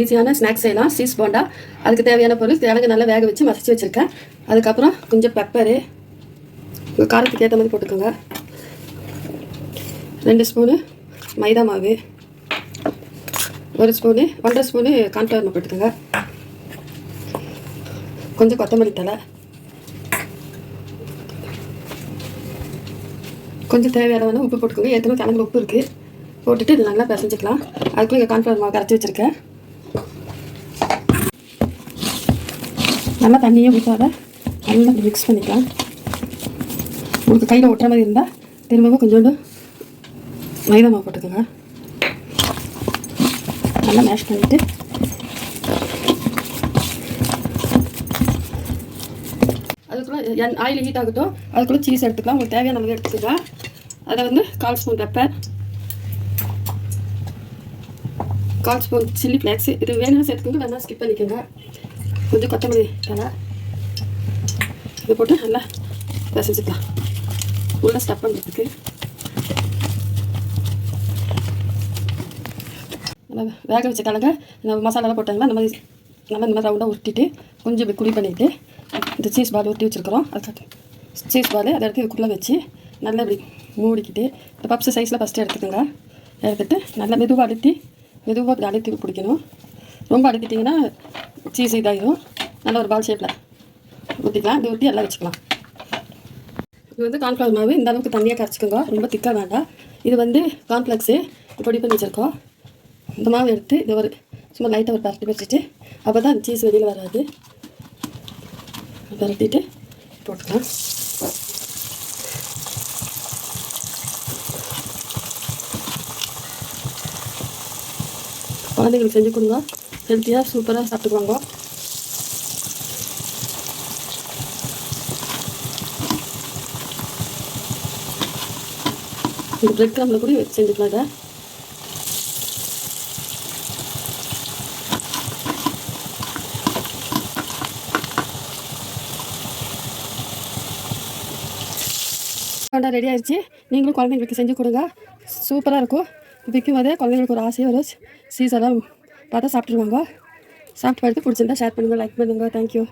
ஈஸியான ஸ்நாக்ஸ் செய்யலாம். சீஸ் போண்டா. அதுக்கு தேவையான பொருள் கிழங்கு நல்லா வேக வச்சு மசிச்சு வச்சுருக்கேன். அதுக்கப்புறம் கொஞ்சம் பெப்பரு, உங்கள் காரத்துக்கு ஏற்ற மாதிரி போட்டுக்கோங்க. 2 ஸ்பூனு மைதா மாவு, 1 ஸ்பூனு 1.5 ஸ்பூனு கார்ன்ஃப்ளவர் மாவு போட்டுக்கோங்க. கொஞ்சம் கொத்தமல்லி தழை, கொஞ்சம் தேவையான உப்பு போட்டுக்கோங்க. ஏற்கனவே கிழங்கு உப்பு இருக்குது. போட்டுட்டு இது நல்லா பிசைஞ்சிக்கலாம். அதுக்குள்ளே இங்கே கார்ன்ஃப்ளவர் மாவு கரைச்சி வச்சுருக்கேன். நல்லா தண்ணியே ஊற்றாத நல்லா மிக்ஸ் பண்ணிக்கலாம். உங்களுக்கு கையில் ஒட்டுற மாதிரி இருந்தால் திரும்பவும் கொஞ்சோண்டு மைதா மாவு போட்டுக்கோங்க. நல்லா மேஷ் பண்ணிவிட்டு அதுக்குள்ளே ஆயில் ஹீட் ஆகட்டும். அதுக்குள்ளே சீஸ் எடுத்துக்கலாம். உங்களுக்கு தேவையான அளவு எடுத்துக்கலாம். அதை வந்து 1/4 spoon pepper, 1/4 spoon chilli flakes. இது வேணும்னா சேர்த்துக்கோங்க, வேணா ஸ்கிப் பண்ணிக்கோங்க. கொஞ்சம் கொத்தமல்லி தழை இது போட்டு நல்லா பிசைஞ்சிக்கலாம். உள்ளே ஸ்டஃப் பண்ணுறதுக்கு நல்லா வேக வச்ச கிழங்க நம்ம மசாலாலாம் போட்டாங்களா அந்த மாதிரி நல்லா இந்த மாதிரி ரவுண்டாக உருட்டிட்டு கொஞ்சம் இப்படி குழி பண்ணிவிட்டு இந்த சீஸ் பால் உருட்டி வச்சுருக்குறோம். அதுக்கு சீஸ் பால் அதை எடுத்து இதுக்குள்ளே வச்சு நல்லா இப்படி மூடிக்கிட்டு இந்த பப்ஸு சைஸில் ஃபஸ்ட்டு எடுத்துக்கோங்க. எடுத்துகிட்டு நல்லா மெதுவாக இப்படி அழுத்தி பிடிக்கணும். ரொம்ப அழுத்திட்டிங்கன்னா சீஸ் இதாகிடும். நல்ல ஒரு பால் ஷேப்பில் ஊற்றிக்கலாம். இப்படி ஊற்றி எல்லாம் வச்சுக்கலாம். இது வந்து கார்ன்ஃப்ளவர் மாவு இந்த அளவுக்கு தண்ணியாக கரைச்சிக்கோங்க. ரொம்ப திக்காக வேண்டாம். இது வந்து கார்ன்ஃப்ளெக்ஸு பொடி பண்ணி வச்சுருக்கோம். இந்த மாவு எடுத்து இது ஒரு சும்மா லைட்டாக ஒரு பரட்டி வச்சுட்டு அப்போ தான் சீஸ் வெளியில் வராது. பரட்டிட்டு போட்டுக்கலாம். குழந்தைங்களுக்கு செஞ்சு கொடுங்க. ஹெல்த்தியாக சூப்பராக சாப்பிட்டுக்குவாங்க. இந்த பிரெட் கிராம்பில் கூட செஞ்சுக்கலாம். இதை ரெடி ஆயிடுச்சு. நீங்களும் குழந்தைங்களுக்கு செஞ்சு கொடுங்க. சூப்பராக இருக்கும். விற்கும் போதே குழந்தைங்களுக்கு ஒரு ஆசையாக ஒரு சீஸெல்லாம் பார்த்தா சாப்பிட்ருவாங்க. சாப்பிட்டு பார்த்து பிடிச்சிருந்தா ஷேர் பண்ணுங்கள், லைக் பண்ணுங்கள். தேங்க்யூ.